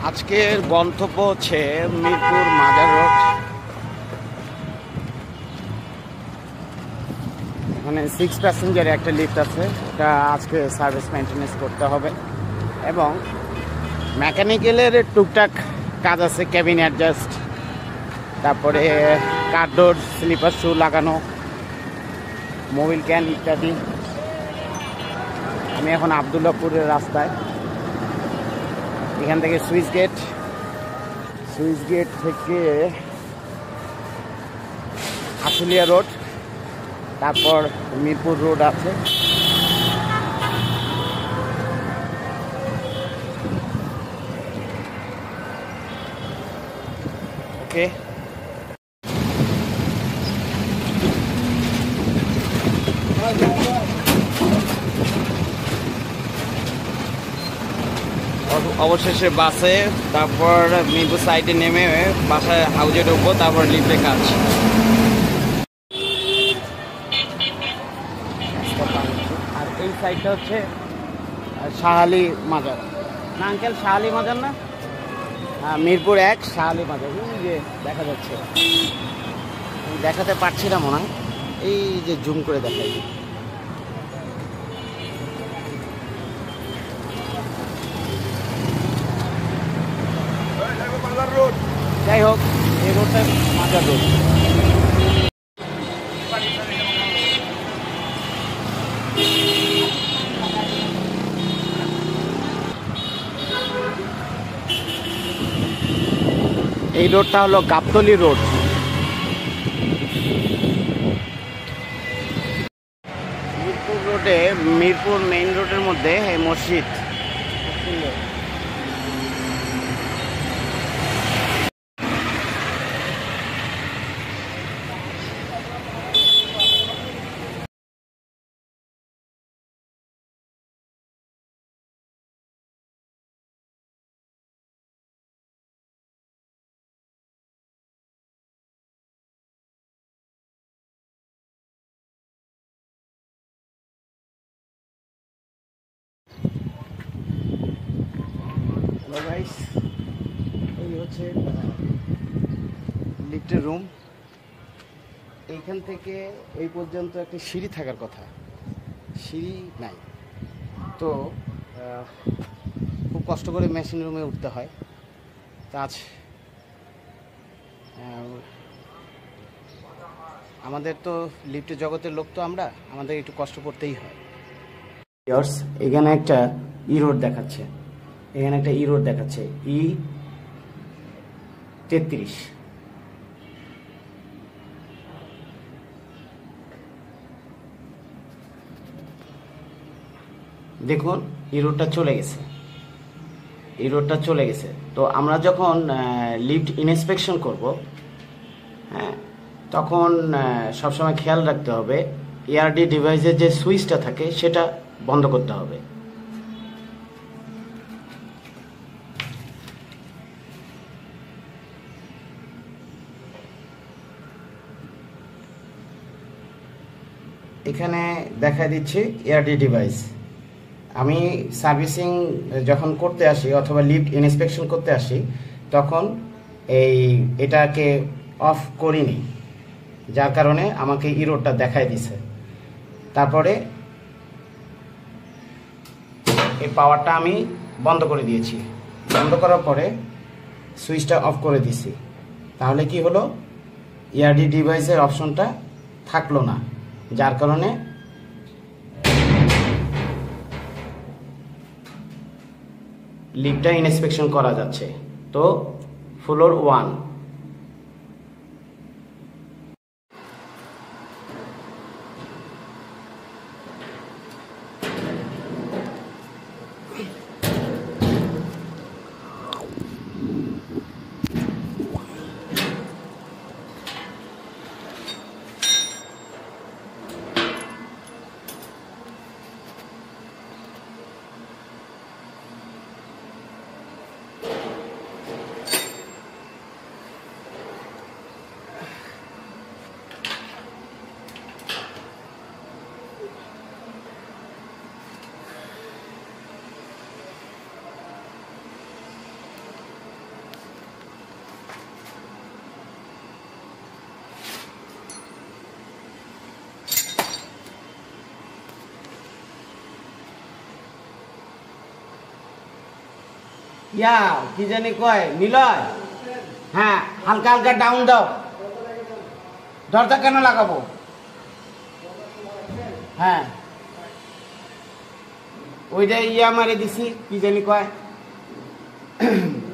আজকের গন্তব্য হচ্ছে মিরপুর মাজার রোড। মানে 6 প্যাসেঞ্জারের একটা লিফট আছে, এটা আজকে সার্ভিস মেনটেন্যান্স করতে হবে এবং মেকানিক্যালের টুকটাক কাজ আছে, ক্যাবিন অ্যাডজাস্ট, তারপরে কার্ডোর স্লিপার শু লাগানো, মোবিল ক্যান ইত্যাদি। আমি এখন আবদুল্লাপুরের রাস্তায়, এখান থেকে সুইচ গেট থেকে আশুলিয়া রোড, তারপর মিরপুর রোড আছে। ওকে, অবশেষে বাসে, তারপর মিরপুর সাইডে নেমে বাসায় হাউজে ঢুকবো, তারপর লিফটে কাজ। আর এই সাইডটা হচ্ছে শাহালি মাজার। না আঙ্কেল, শাহালি মাজার না? হ্যাঁ, মিরপুর 1 শাহালি মাজার। যে দেখা যাচ্ছে, দেখাতে পারছি না মনে হয়, এই যে জুম করে দেখাই। যাই হোক, এই রোডটা মাজার রোড। এই রোডটা হলো গাবতলী রোড। মিরপুর রোডে, মিরপুর মেইন রোডের মধ্যে এই মসজিদ। এই হচ্ছে লিফটের রুম। এইখান থেকে এই পর্যন্ত একটা সিঁড়ি থাকার কথা, সিঁড়ি নাই, তো খুব কষ্ট করে মেশিন রুমে উঠতে হয়। তা আজ আমাদের তো লিফটের জগতের লোক, তো আমাদের একটু কষ্ট করতেই হয়। এখানে একটা ই রোড দেখাচ্ছে, E33। দেখুন, এই রোডটা চলে গেছে। তো আমরা যখন লিফট ইনস্পেকশন করব, হ্যাঁ, তখন সবসময় খেয়াল রাখতে হবে এআরডি ডিভাইসের যে সুইচটা থাকে সেটা বন্ধ করতে হবে। এখানে দেখা দিচ্ছে এআরডি ডিভাইস। আমি সার্ভিসিং যখন করতে আসি অথবা লিফট ইনস্পেকশন করতে আসি, তখন এটাকে অফ করিনি, যার কারণে আমাকে ই রোডটা দেখাই দিছে। তারপরে এই পাওয়ারটা আমি বন্ধ করে দিয়েছি, বন্ধ করার পরে সুইচটা অফ করে দিছি। তাহলে কি হলো, এআরডি ডিভাইসের অপশনটা থাকলো না, যার কারণে লিফটটা ইনস্পেকশন করা যাচ্ছে। তো ফ্লোর 1। ইয়া কি জানি কয় নিলয়, হ্যাঁ হালকা হালকা ডাউন দাও। দরজা কেন লাগাবো? হ্যাঁ ওইটা ইয়া মারে দিছি, কি জানি কয়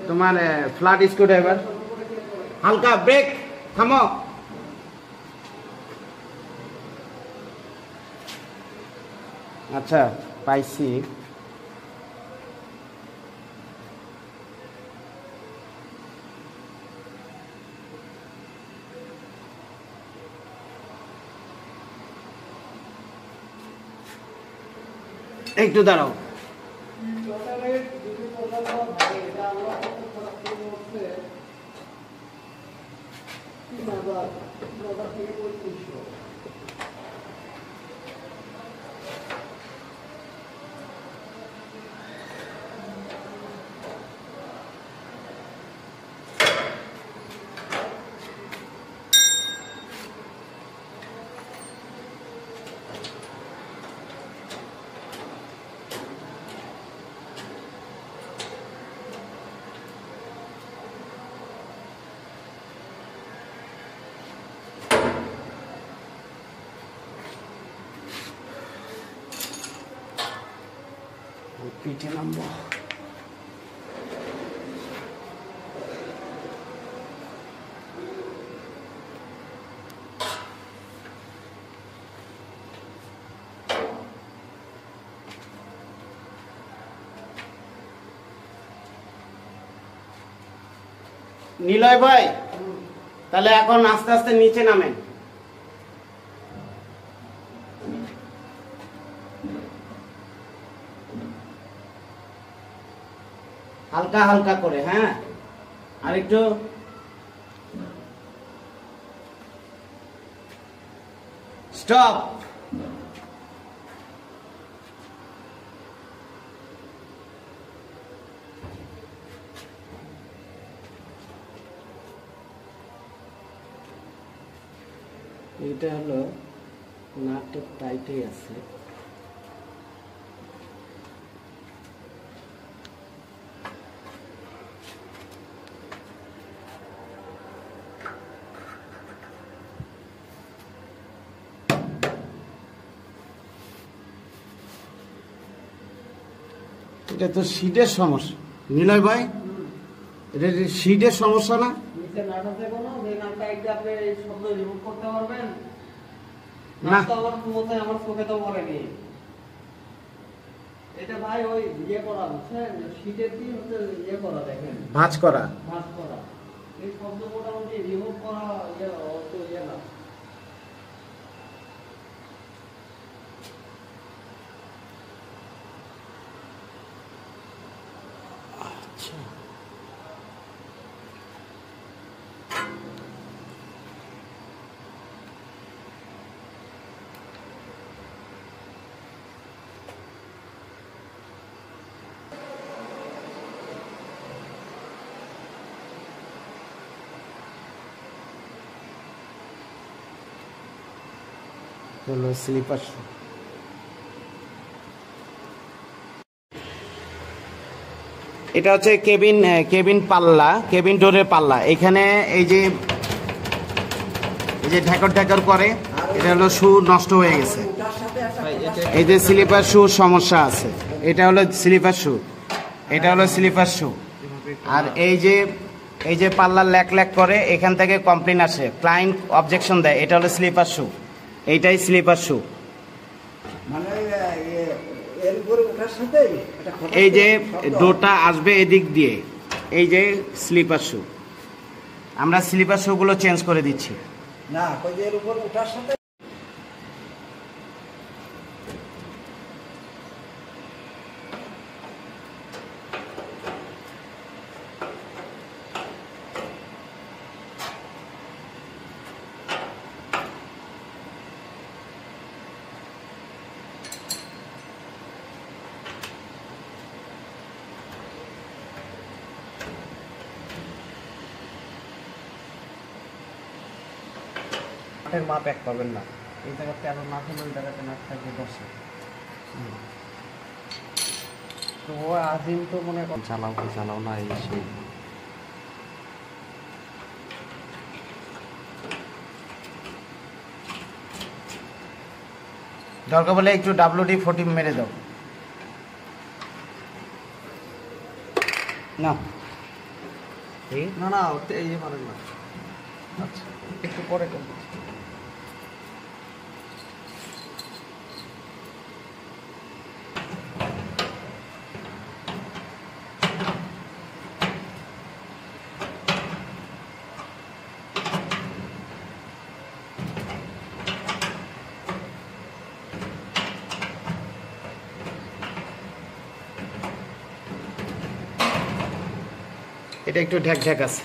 তোমার ফ্ল্যাট স্ক্রু ড্রাইভার। হালকা ব্রেক, থামো। আচ্ছা পাইছি। একটু দাঁড়াও। পিঠে নামবো। নিলয় ভাই তাহলে এখন আস্তে আস্তে নিচে নামেন। হালকা হালকা করে, হ্যাঁ আরেকটু। স্টপ। এটা হলো নাটটা টাইটই আছে। এটা তো শীটের সমস্যা নিলয় ভাই, এটা শীটের সমস্যা না? না আমার চোখে তো পড়েনি এটা ভাই, ওই ইয়ে করা বুঝছেন, শীটের কি হচ্ছে ইয়ে করা, দেখেন ভাঁজ করা। এই শব্দ মোটামুটি রিমুভ করা ইয়ে অত ইয়ে না। হলো স্লিপার শু। এটা হচ্ছে কেবিন পাল্লা, কেবিন ডোরের পাল্লা। এখানে এই যে ঢাকর করে, এটা হলো শু নষ্ট হয়ে গেছে। এই যে স্লিপার শু সমস্যা আছে, এটা হলো স্লিপার শু, এটা হলো স্লিপার শু। আর এই যে পাল্লা ল্যাক করে, এখান থেকে কমপ্লেন আসে, ক্লায়েন্ট অবজেকশন দেয়, এটা হলো স্লিপার শু। এইটাই স্লিপার শু। এই যে ডোরটা আসবে এদিক দিয়ে, এই যে স্লিপার শু। আমরা স্লিপার শু গুলো চেঞ্জ করে দিচ্ছি। না এর উপর ওঠার সাথে মাপ এক পাবেন না। এই জায়গাতে আরো না হলে ওই জায়গাতে না থাকবে 10। তো আজিম তো মনে কর চালাও কি চালাও না এই সেই দরকার বলে একটু WD-40 মেরে দাও না না না এই যে পারেন না আচ্ছা একটু পরে করবো এটা একটু ঢেক ঢেক আছে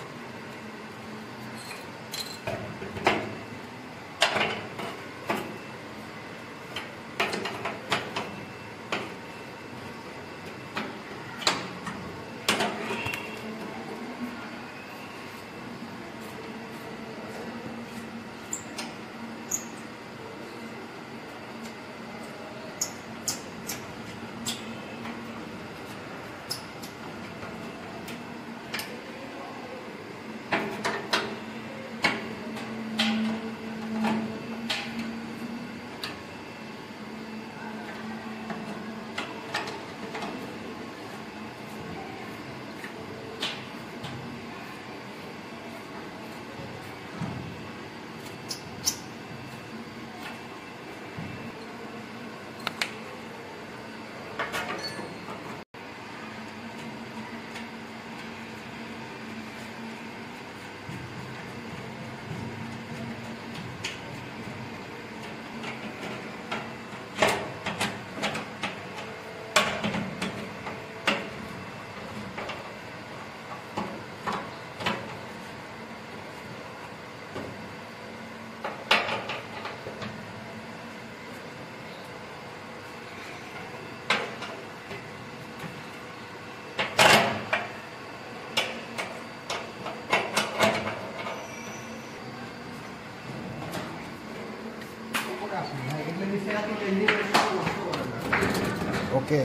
ওকে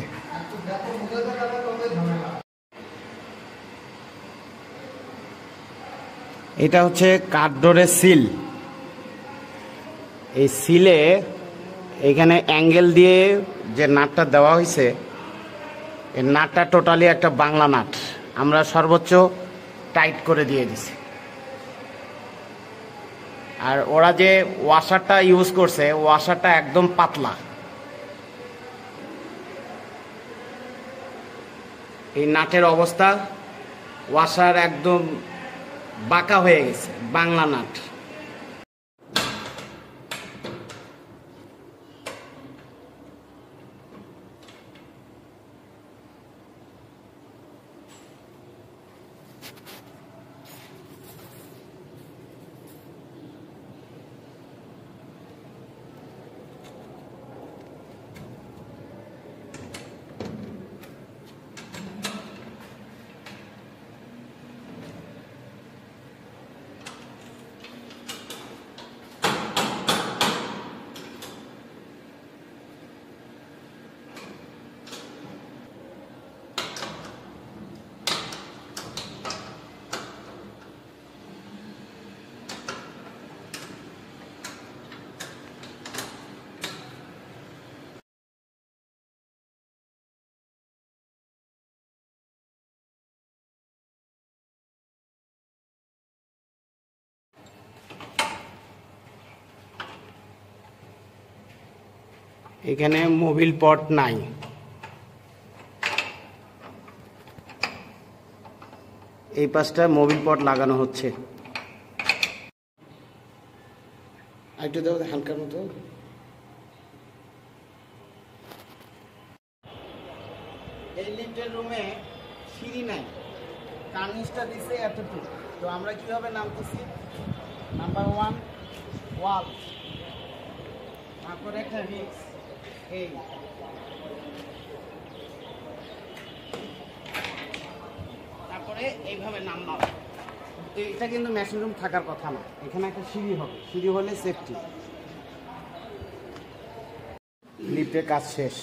এটা হচ্ছে কাঠডোরের সিল এই সিলে এখানে অ্যাঙ্গেল দিয়ে যে নাটটা দেওয়া হয়েছে এই নাটটা টোটালি একটা বাংলা নাট আমরা সর্বোচ্চ টাইট করে দিয়ে দিছি আর ওরা যে ওয়াশারটা ইউজ করছে ওয়াশারটা একদম পাতলা এই নাটের অবস্থা ওয়াশার একদম বাঁকা হয়ে গেছে বাংলা নাট এখানে মোবিল পট নাই এই পাশটা মোবিল পট লাগানো হচ্ছে একটু দাও হালকার মতো এই লিফটের রুমে সিঁড়ি নাই কার্নিশটা দিছে এতটুকু তো আমরা কিভাবে নামতেছি নাম্বার 1 ওয়াল তারপরে একটা রিক্স এই তারপরে এইভাবে নামলাম এটা কিন্তু মেশিন রুম থাকার কথা না এখানে একটা সিঁড়ি হবে সিঁড়ি হলে সেফটি লিফটের কাজ শেষ